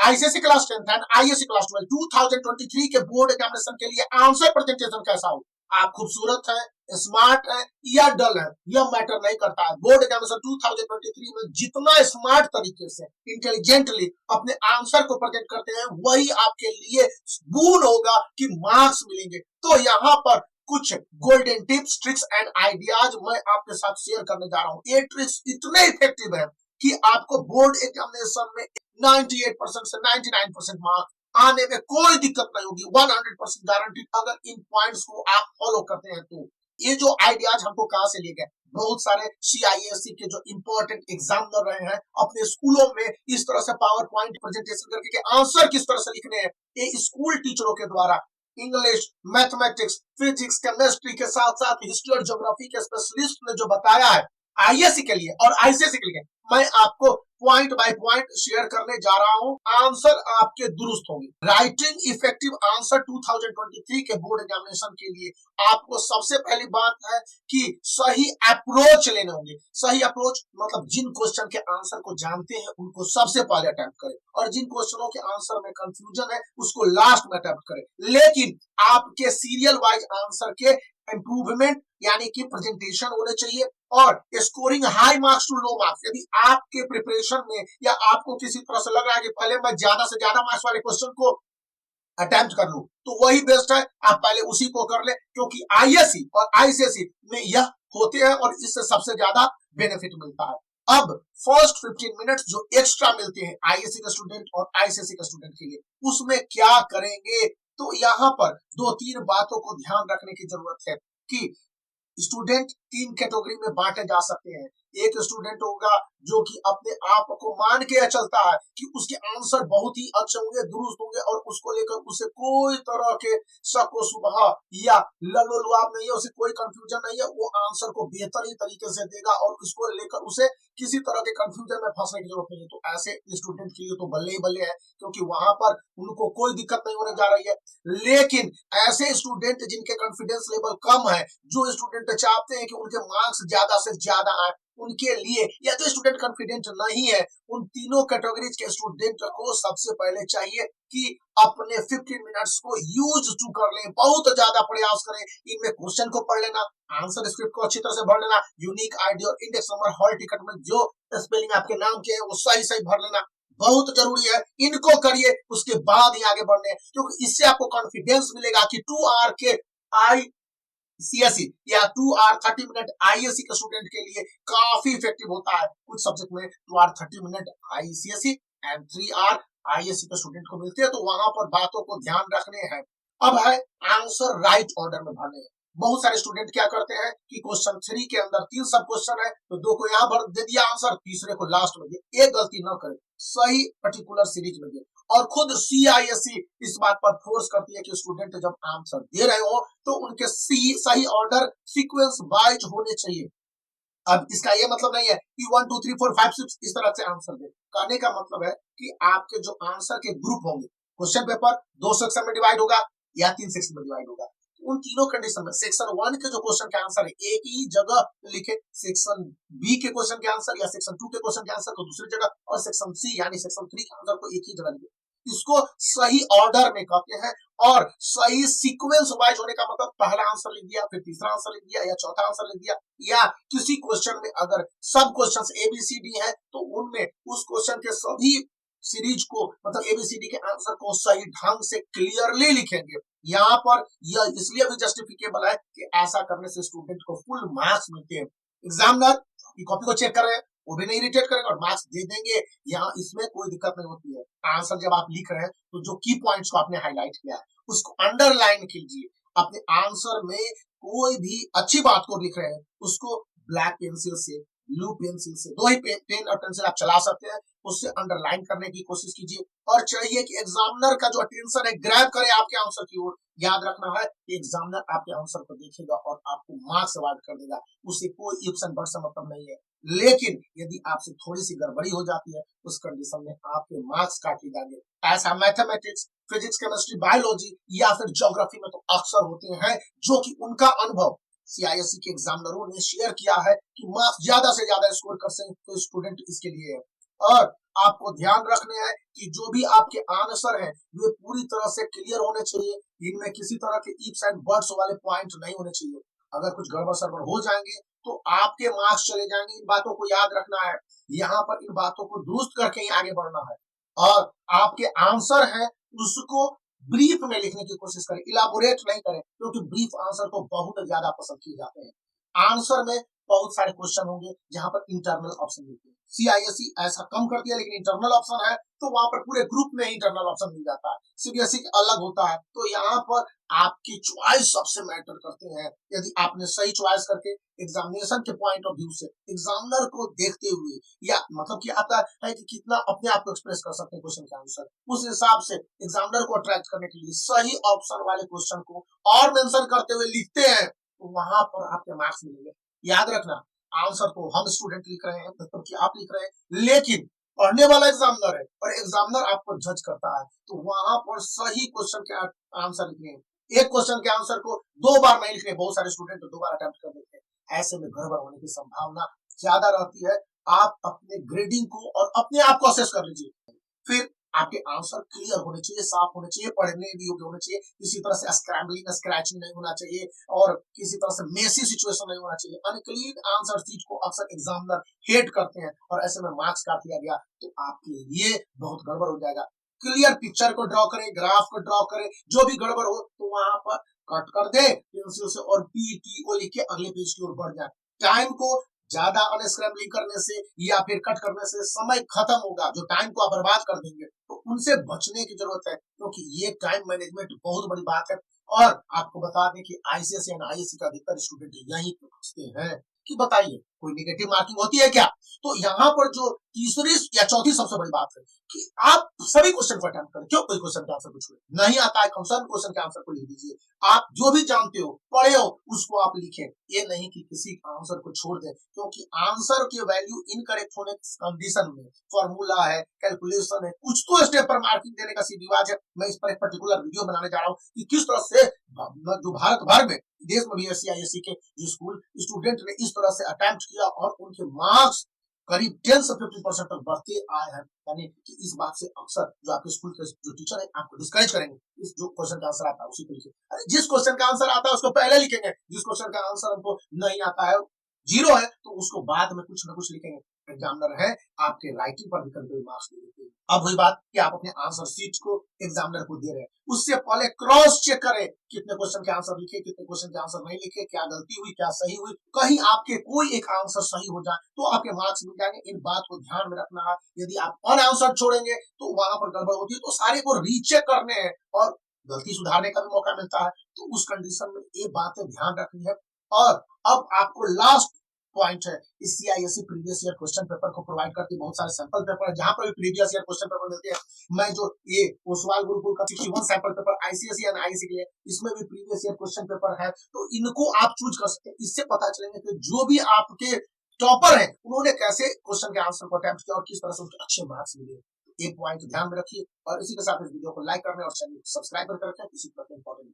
ICSE class 10 and ISC class 12 2023 के board examination के लिए आंसर प्रेजेंटेशन कैसा हो। आप खूबसूरत है, स्मार्ट है या डल है, यह मैटर नहीं करता है। बोर्ड एग्जामिनेशन 2023 में जितना स्मार्ट तरीके से इंटेलिजेंटली अपने आंसर को प्रेजेंट करते हैं, वही आपके लिए बून होगा कि मार्क्स मिलेंगे। तो यहाँ पर कुछ golden tips, tricks and ideas मैं आपके साथ शेयर करने जा रहा हूँ। ये ट्रिक्स इतने इफेक्टिव है कि आपको बोर्ड एग्जामिनेशन में 98% से 99% मार्क्स आने में कोई दिक्कत नहीं होगी। 100% गारंटी अगर इन पॉइंट्स को आप फॉलो करते हैं तो। ये जो आइडियाज हमको कहां से लिए गए, बहुत सारे सीआईएससी के जो इंपॉर्टेंट एग्जामिनर रहे हैं अपने स्कूलों में इस तरह से पावर पॉइंट प्रेजेंटेशन करके आंसर किस तरह से लिखने हैं, ये स्कूल टीचरों के द्वारा इंग्लिश, मैथमेटिक्स, फिजिक्स, केमिस्ट्री के साथ साथ हिस्ट्री और ज्योग्राफी के स्पेशलिस्ट ने जो बताया है आईएससी के लिए और आईसीएसई के लिए, मैं आपको पॉइंट बाय पॉइंट शेयर करने जा रहा हूं। आंसर आपके दुरुस्त होंगे। राइटिंग इफेक्टिव आंसर 2023 के बोर्ड एग्जामिनेशन के लिए आपको सबसे पहली बात है कि सही अप्रोच लेने होंगे। सही अप्रोच मतलब जिन क्वेश्चन के आंसर को जानते हैं उनको सबसे पहले अटेम्प्ट करें और जिन क्वेश्चनों के आंसर में कंफ्यूजन है उसको लास्ट में अटेम्प्ट करें। लेकिन आपके सीरियल वाइज आंसर के इंप्रूवमेंट यानी कि प्रेजेंटेशन होने चाहिए और scoring high marks to low marks. यदि आपके प्रिपरेशन में या आपको किसी तरह से लग रहा है कि पहले मैं ज्यादा से ज्यादा मार्क्स वाले क्वेश्चन को अटेम्प्ट कर लूं, तो वही बेस्ट है, आप पहले उसी को कर ले, क्योंकि आईएससी और आईसीएसई में यह होते हैं और इससे सबसे ज्यादा बेनिफिट मिलता है। अब फर्स्ट 15 मिनट्स जो एक्स्ट्रा मिलते हैं आईएससी के स्टूडेंट और आईसीएसई के स्टूडेंट के लिए, उसमें क्या करेंगे, तो यहाँ पर 2-3 बातों को ध्यान रखने की जरूरत है कि स्टूडेंट 3 कैटेगरी में बांटे जा सकते हैं। एक स्टूडेंट होगा जो कि अपने आप को मान के चलता है कि उसके आंसर बहुत ही अच्छे होंगे, दुरुस्त होंगे और उसको लेकर उसे कोई तरह के शक व शुबह या ललोलुआब नहीं है, उसे कोई कंफ्यूजन नहीं है, वो आंसर को बेहतर ही तरीके से देगा और उसको लेकर उसे किसी तरह के कंफ्यूजन में फंसने की जरूरत नहीं है। तो ऐसे स्टूडेंट के लिए तो बल्ले ही बल्ले है, क्योंकि वहां पर उनको कोई दिक्कत नहीं होने जा रही है। लेकिन ऐसे स्टूडेंट जिनके कॉन्फिडेंस लेवल कम है, जो स्टूडेंट चाहते हैं कि उनके मार्क्स ज्यादा से ज्यादा आए, उनके लिए, या जो स्टूडेंट कॉन्फिडेंट नहीं है, उन तीनों कैटेगरीज के स्टूडेंट को सबसे पहले चाहिए कि अपने 15 मिनट्स को यूज टू कर लें, बहुत ज्यादा प्रयास करें। इनमें क्वेश्चन को पढ़ लेना, आंसर स्क्रिप्ट को अच्छी तरह से भर लेना, यूनिक आईडी और इंडेक्स नंबर हॉल टिकट में जो स्पेलिंग आपके नाम के है वो सही सही भर लेना बहुत जरूरी है। इनको करिए, उसके बाद ही आगे बढ़ने, क्योंकि इससे आपको कॉन्फिडेंस मिलेगा कि 2 आवर के सीएसई या 2 आवर 30 मिनट आईएससी के स्टूडेंट के लिए काफी इफेक्टिव होता है। कुछ सब्जेक्ट में 2 hour 30 minute ICSE and 3 hour ISC के स्टूडेंट को मिलते हैं, तो वहां पर बातों को ध्यान रखने हैं। अब है आंसर राइट ऑर्डर में भरने हैं। बहुत सारे स्टूडेंट क्या करते हैं कि क्वेश्चन 3 के अंदर 3 सब क्वेश्चन है, तो 2 को यहाँ भर दे दिया आंसर, तीसरे को लास्ट में दिया। एक गलती न करें, सही पर्टिकुलर सीरीज में दे। और खुद सीआईएससी इस बात पर फोर्स करती है कि स्टूडेंट जब आंसर दे रहे हो तो उनके सही ऑर्डर सीक्वेंस वाइज होने चाहिए। अब इसका ये मतलब नहीं है कि 1 2 3 4 5 6 इस तरह से आंसर दे। कहने का मतलब है कि आपके जो आंसर के ग्रुप होंगे, क्वेश्चन पेपर 2 सेक्शन में डिवाइड होगा या 3 सेक्शन में डिवाइड होगा, उन तीनों कंडीशन में सेक्शन 1 के जो क्वेश्चन के आंसर है एक ही जगह लिखे, सेक्शन बी के क्वेश्चन के आंसर या सेक्शन 2 के क्वेश्चन के आंसर को दूसरी जगह, और सेक्शन सी यानी सेक्शन 3 के आंसर को एक ही जगह लिखे। इसको सही ऑर्डर में कहते हैं और सही सीक्वेंस वाइज होने का मतलब पहला आंसर लिख दिया, फिर तीसरा आंसर लिख दिया या चौथा आंसर लिख दिया, या किसी क्वेश्चन में अगर सब क्वेश्चंस एबीसीडी है तो उनमें उस क्वेश्चन के सभी सीरीज को मतलब एबीसीडी के आंसर को सही ढंग से क्लियरली लिखेंगे। यहाँ पर यह इसलिए भी जस्टिफिकेबल है कि ऐसा करने से स्टूडेंट को फुल मार्क्स मिलते हैं। एग्जामिनर की कॉपी को चेक कर रहे हैं, वो भी नहीं इरिटेट करेंगे और मार्क्स दे देंगे। यहाँ इसमें कोई दिक्कत नहीं होती है। आंसर जब आप लिख रहे हैं तो जो की पॉइंट्स को आपने हाईलाइट किया है उसको अंडरलाइन कीजिए। अपने आंसर में कोई भी अच्छी बात को लिख रहे हैं उसको ब्लैक पेंसिल से, ब्लू पेंसिल से, 2 ही पेन और पेंसिल आप चला सकते हैं, उससे अंडरलाइन करने की कोशिश कीजिए। और चाहिए कि एग्जामिनर का जो अटेंशन है ग्रैब करे आपके आंसर की ओर। याद रखना है कि एग्जामिनर आपके आंसर को देखेगा और आपको मार्क्स अवार्ड कर देगा, उससे कोई इफ्स एंड बट्स मतलब नहीं है। लेकिन यदि आपसे थोड़ी सी गड़बड़ी हो जाती है उस कंडीशन में आपके मार्क्स काटे जाएंगे। ऐसा मैथमेटिक्स, फिजिक्स, केमिस्ट्री, बायोलॉजी या फिर ज्योग्राफी में तो अक्सर होते हैं, जो कि उनका अनुभव सीआईएससी के एग्जामिनरों ने शेयर किया है कि मार्क्स ज्यादा से ज्यादा स्कोर कर सकते स्टूडेंट इसके लिए है। और आपको ध्यान रखने हैं कि जो भी आपके आंसर हैं वे पूरी तरह से क्लियर होने चाहिए। इनमें किसी तरह के इफ्स एंड बट्स वाले पॉइंट नहीं होने चाहिए। अगर कुछ गड़बड़ सड़बड़ हो जाएंगे तो आपके मार्क्स चले जाएंगे। इन बातों को याद रखना है। यहाँ पर इन बातों को दुरुस्त करके ही आगे बढ़ना है। और आपके आंसर है उसको ब्रीफ में लिखने की कोशिश करें, इलाबोरेट नहीं करें, क्योंकि ब्रीफ आंसर को बहुत ज्यादा पसंद किए जाते हैं। आंसर में बहुत सारे क्वेश्चन होंगे जहां पर इंटरनल ऑप्शन मिलते हैं। सीआईएसई ऐसा कम करती है, लेकिन इंटरनल ऑप्शन है तो वहां पर पूरे ग्रुप में ही इंटरनल ऑप्शन मिल जाता है। सीबीएसई अलग होता है, तो यहाँ पर आपकी चॉइस सबसे मैटर करते हैं। यदि आपने सही चॉइस करके एग्जामिनेशन के पॉइंट ऑफ व्यू से एग्जामिनर को देखते हुए, या मतलब कि आपका है कि कितना अपने आप को एक्सप्रेस कर सकते हैं क्वेश्चन के आंसर, उस हिसाब से एग्जामिनर को अट्रैक्ट करने के लिए सही ऑप्शन वाले क्वेश्चन को और मेंशन करते हुए लिखते हैं, तो वहां पर आपके मार्क्स मिलेंगे। याद रखना, आंसर तो हम स्टूडेंट लिख रहे हैं, मतलब कि आप लिख रहे हैं, लेकिन पढ़ने वाला एग्जामिनर है और एग्जामिनर आपको जज करता है, तो वहां पर सही क्वेश्चन के आंसर लिखने हैं। एक क्वेश्चन के आंसर को 2 बार नहीं लिखने, बहुत सारे स्टूडेंट 2 बार अटेम्प्ट कर देते हैं। ऐसे में गड़बड़ होने की संभावना ज्यादा रहती है। आप अपने ग्रेडिंग को और अपने आप को असेस कर लीजिए। फिर आपके आंसर क्लियर होने चाहिए, साफ होने चाहिए, पढ़ने योग्य होने चाहिए, किसी तरह से स्क्रैम्बलिंग स्क्रैचिंग नहीं होना चाहिए और किसी तरह से मेसी सिचुएशन नहीं होना चाहिए। अनक्लीन आंसर शीट को अक्सर एग्जामिनर हेट करते हैं और ऐसे में मार्क्स काट दिया गया तो आपके लिए बहुत गड़बड़ हो जाएगा। क्लियर पिक्चर को ड्रॉ करें, ग्राफ को ड्रॉ करें, जो भी गड़बड़ हो तो वहां पर कट कर दे पेंसिल से और पीटीओ लिख के अगले पेज की ओर बढ़ जाए। टाइम को ज्यादा अनस्क्रैम्बलिंग करने से या फिर कट करने से समय खत्म होगा। जो टाइम को आप बर्बाद कर देंगे तो उनसे बचने की जरूरत है, क्योंकि ये टाइम मैनेजमेंट बहुत बड़ी बात है। और आपको बता दें कि आईसीएसई एंड आईएससी का अधिकतर स्टूडेंट यही फंसते हैं कि बताइए कोई नेगेटिव मार्किंग होती है क्या। तो यहाँ पर जो तीसरी या चौथी सबसे बड़ी बात है कि आप सभी क्वेश्चन को अटेम्प्ट करें। क्यों कोई क्वेश्चन का आंसर कुछ नहीं आता है, कंसर्न क्वेश्चन के आंसर को लिख दीजिए। आप जो भी जानते हो, पढ़े हो, उसको आप लिखें। ये नहीं कि किसी आंसर को छोड़ दें, क्योंकि आंसर की वैल्यू इनकरेक्ट होने की कंडीशन में फॉर्मूला है, कैलकुलेशन है, कुछ तो स्टेप पर मार्किंग देने का सीधी रिवाज है। मैं इस पर एक पर्टिकुलर वीडियो बनाने जा रहा हूँ कि किस तरह से जो भारत भर में, देश में भी सीआईएससी के जो स्कूल स्टूडेंट ने इस तरह से अटेम्प्ट किया और उनके मार्क्स करीब 10 से 15% तक बढ़ते आए हैं। यानी कि इस बात से अक्सर जो आपके स्कूल के जो टीचर है आपको डिस्करेज करेंगे। इस जो क्वेश्चन का आंसर आता है उसी को लिखिए। अरे जिस क्वेश्चन का आंसर आता है उसको पहले लिखेंगे, जिस क्वेश्चन का आंसर हमको नहीं आता है, 0 है, तो उसको बाद में कुछ ना कुछ लिखेंगे। एग्जामिनर है आपके राइटिंग पर भी कभी मार्क्स दे देते हैं। अब वही बात कि आप अपने आंसर शीट को एग्जामिनर को दे रहे हैं, उससे पहले क्रॉस चेक करें कितने क्वेश्चन के आंसर लिखे, कितने क्वेश्चन के आंसर नहीं लिखे, क्या गलती हुई, क्या सही हुई। कहीं आपके कोई एक आंसर सही हो जाए तो आपके मार्क्स मिल जाएंगे। इन बात को ध्यान में रखना है। यदि आप अनआंसर छोड़ेंगे तो वहां पर गड़बड़ होती है, तो सारे को रीचेक करने हैं और गलती सुधारने का भी मौका मिलता है। तो उस कंडीशन में ये बातें ध्यान रखनी है। और अब आपको लास्ट पॉइंट है, इस CISC previous year question paper को प्रोवाइड करती है। बहुत सारे सैंपल पेपर है, जहां पर भी प्रीवियस ईयर क्वेश्चन पेपर मिलते हैं। मैं जो ये ओसवाल गुरुकुल का 61 sample paper ICSE and ISC के लिए, इसमें भी प्रीवियस ईयर क्वेश्चन पेपर है, तो इनको आप चूज कर सकते हैं। इससे पता चलेंगे कि जो भी आपके टॉपर है उन्होंने कैसे क्वेश्चन के आंसर को अटेम्प्ट किया और किस तरह से उनके अच्छे मार्क्स मिले। एक पॉइंट ध्यान में रखिए और इसी के साथ इस वीडियो को लाइक करने और चैनल को सब्सक्राइब करके रखें। इसी तरह के इंपॉर्टेंट